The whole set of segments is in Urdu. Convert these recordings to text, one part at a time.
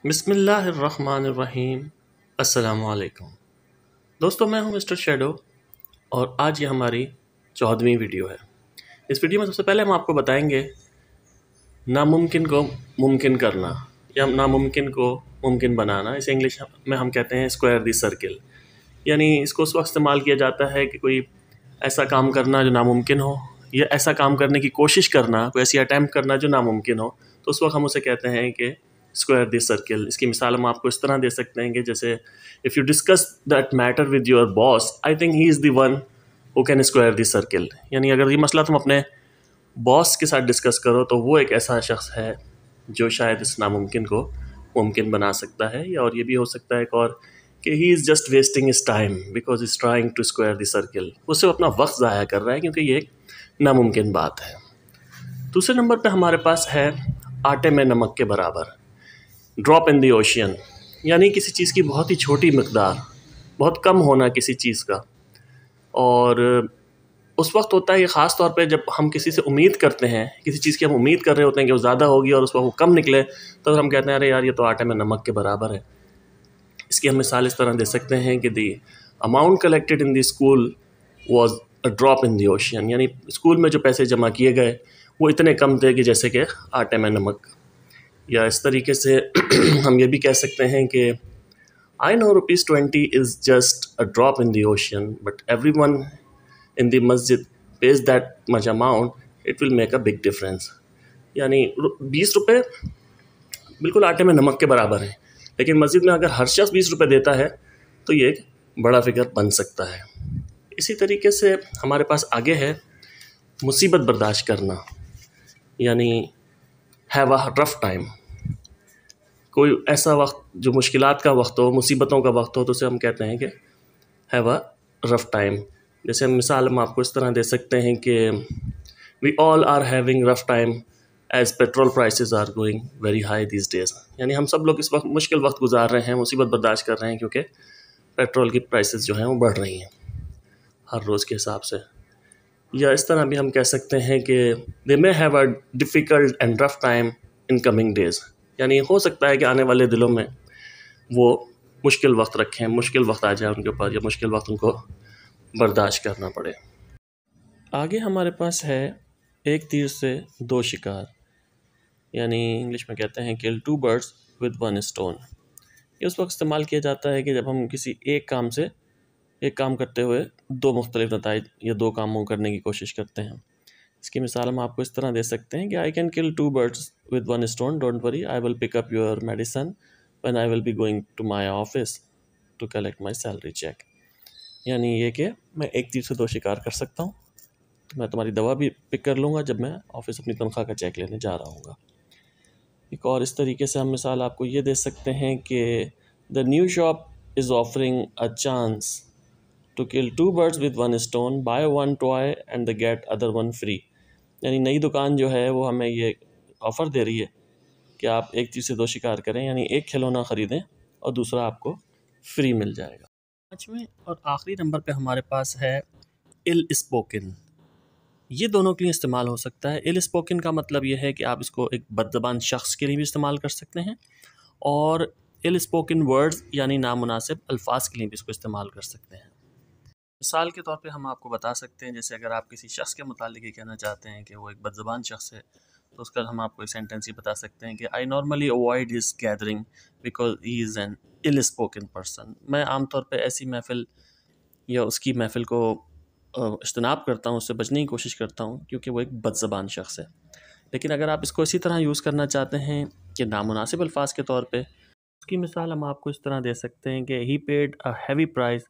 بسم اللہ الرحمن الرحیم۔ السلام علیکم دوستو، میں ہوں مسٹر شیڈو اور آج یہ ہماری 14ویں ویڈیو ہے۔ اس ویڈیو میں سب سے پہلے ہم آپ کو بتائیں گے ناممکن کو ممکن کرنا یا ناممکن کو ممکن بنانا۔ اسے انگلش میں ہم کہتے ہیں اسکوائر دی سرکل، یعنی اس کو اس وقت استعمال کیا جاتا ہے کہ کوئی ایسا کام کرنا جو ناممکن ہو یا ایسا کام کرنے کی کوشش کرنا، کوئی ایسی اٹیمپٹ کرنا جو ناممکن ہو، تو اس وقت ہم اسے کہتے ہیں کہ اسکوائر دی سرکل۔ اس کی مثال ہم آپ کو اس طرح دے سکتے ہیں کہ جیسے if you discuss that matter with your boss I think he is the one who can square the circle, یعنی اگر یہ مسئلہ تم اپنے باس کے ساتھ ڈسکس کرو تو وہ ایک ایسا شخص ہے جو شاید اس ناممکن کو ممکن بنا سکتا ہے، یا اور یہ بھی ہو سکتا ہے ایک اور کہ he is just wasting his time because is trying to square the circle, وہ صرف اپنا وقت ضائع کر رہا ہے کیونکہ یہ ایک ناممکن بات ہے۔ دوسرے نمبر پہ ہمارے پاس ہے آٹے میں نمک کے برابر، ڈراپ ان دی اوشین، یعنی کسی چیز کی بہت ہی چھوٹی مقدار، بہت کم ہونا کسی چیز کا، اور اس وقت ہوتا ہے یہ خاص طور پہ جب ہم کسی سے امید کرتے ہیں، کسی چیز کی ہم امید کر رہے ہوتے ہیں کہ وہ زیادہ ہوگی اور اس وقت وہ کم نکلے، تو ہم کہتے ہیں ارے یار یہ تو آٹے میں نمک کے برابر ہے۔ اس کی ہم مثال اس طرح دے سکتے ہیں کہ the amount collected in the school was a drop in the ocean, یعنی اسکول میں جو پیسے جمع کیے گئے وہ اتنے کم تھے کہ جیسے کہ آٹے میں نمک۔ یا اس طریقے سے ہم یہ بھی کہہ سکتے ہیں کہ I know ₹20 is just a drop in the ocean, but everyone in the masjid pays that much amount, it will make a big difference. یعنی 20 روپے بالکل آٹے میں نمک کے برابر ہیں، لیکن مسجد میں اگر ہر شخص 20 روپے دیتا ہے تو یہ ایک بڑا فگر بن سکتا ہے۔ اسی طریقے سے ہمارے پاس آگے ہے مصیبت برداشت کرنا، یعنی have a rough time۔ کوئی ایسا وقت جو مشکلات کا وقت ہو، مصیبتوں کا وقت ہو، تو اسے ہم کہتے ہیں کہ ہیو اے رف ٹائم۔ جیسے مثال ہم آپ کو اس طرح دے سکتے ہیں کہ we all are having rough time as petrol prices are going very high these days, یعنی ہم سب لوگ اس وقت مشکل وقت گزار رہے ہیں، مصیبت برداشت کر رہے ہیں کیونکہ پیٹرول کی پرائسز جو ہیں وہ بڑھ رہی ہیں ہر روز کے حساب سے۔ یا اس طرح بھی ہم کہہ سکتے ہیں کہ they may have a difficult and rough time in coming days, یعنی ہو سکتا ہے کہ آنے والے دنوں میں وہ مشکل وقت رکھیں، مشکل وقت آ جائے ان کے اوپر، یا مشکل وقت ان کو برداشت کرنا پڑے۔ آگے ہمارے پاس ہے ایک تیر سے دو شکار، یعنی انگلش میں کہتے ہیں kill two birds with one stone۔ یہ اس وقت استعمال کیا جاتا ہے کہ جب ہم کسی ایک کام کرتے ہوئے دو مختلف نتائج یا دو کاموں کرنے کی کوشش کرتے ہیں۔ اس کی مثال ہم آپ کو اس طرح دے سکتے ہیں کہ I can kill two birds with one stone, don't worry, I will pick up your medicine when I will be going to my office to collect my salary check۔ یعنی یہ کہ میں ایک تیر سے دو شکار کر سکتا ہوں، تو میں تمہاری دوا بھی پک کر لوں گا جب میں آفس اپنی تنخواہ کا چیک لینے جا رہا ہوں گا۔ ایک اور اس طریقے سے ہم مثال آپ کو یہ دے سکتے ہیں کہ the new shop is offering a chance to kill two birds with one stone, buy one toy and the get other one free۔ یعنی نئی دکان جو ہے وہ ہمیں یہ آفر دے رہی ہے کہ آپ ایک تیر سے دو شکار کریں، یعنی ایک کھلونا خریدیں اور دوسرا آپ کو فری مل جائے گا۔ پانچویں اور آخری نمبر پہ ہمارے پاس ہے ill spoken۔ یہ دونوں کے لیے استعمال ہو سکتا ہے۔ ill spoken کا مطلب یہ ہے کہ آپ اس کو ایک بد زبان شخص کے لیے بھی استعمال کر سکتے ہیں، اور ill spoken words یعنی نامناسب الفاظ کے لیے بھی اس کو استعمال کر سکتے ہیں۔ مثال کے طور پہ ہم آپ کو بتا سکتے ہیں، جیسے اگر آپ کسی شخص کے متعلق یہ کہنا چاہتے ہیں کہ وہ ایک بد زبان شخص ہے، تو اس کا ہم آپ کو ایک سینٹینس ہی بتا سکتے ہیں کہ I normally avoid his gathering because he is an ill spoken person۔ میں عام طور پہ ایسی محفل یا اس کی محفل کو اجتناب کرتا ہوں، اس سے بچنے کی کوشش کرتا ہوں کیونکہ وہ ایک بد زبان شخص ہے۔ لیکن اگر آپ اس کو اسی طرح یوز کرنا چاہتے ہیں کہ نامناسب الفاظ کے طور پہ، اس کی مثال ہم آپ کو اس طرح دے سکتے ہیں کہ he paid a heavy price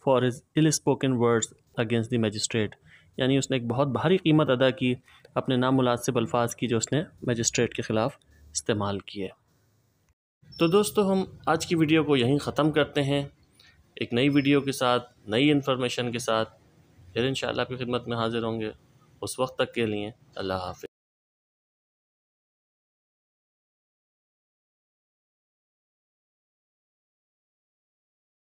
for his ill-spoken words against the magistrate، یعنی اس نے ایک بہت بھاری قیمت ادا کی اپنے نامناسب الفاظ کی جو اس نے میجسٹریٹ کے خلاف استعمال کیے۔ تو دوستو، ہم آج کی ویڈیو کو یہیں ختم کرتے ہیں، ایک نئی ویڈیو کے ساتھ، نئی انفارمیشن کے ساتھ پھر انشاءاللہ آپ کی خدمت میں حاضر ہوں گے۔ اس وقت تک کے لیے اللہ حافظ۔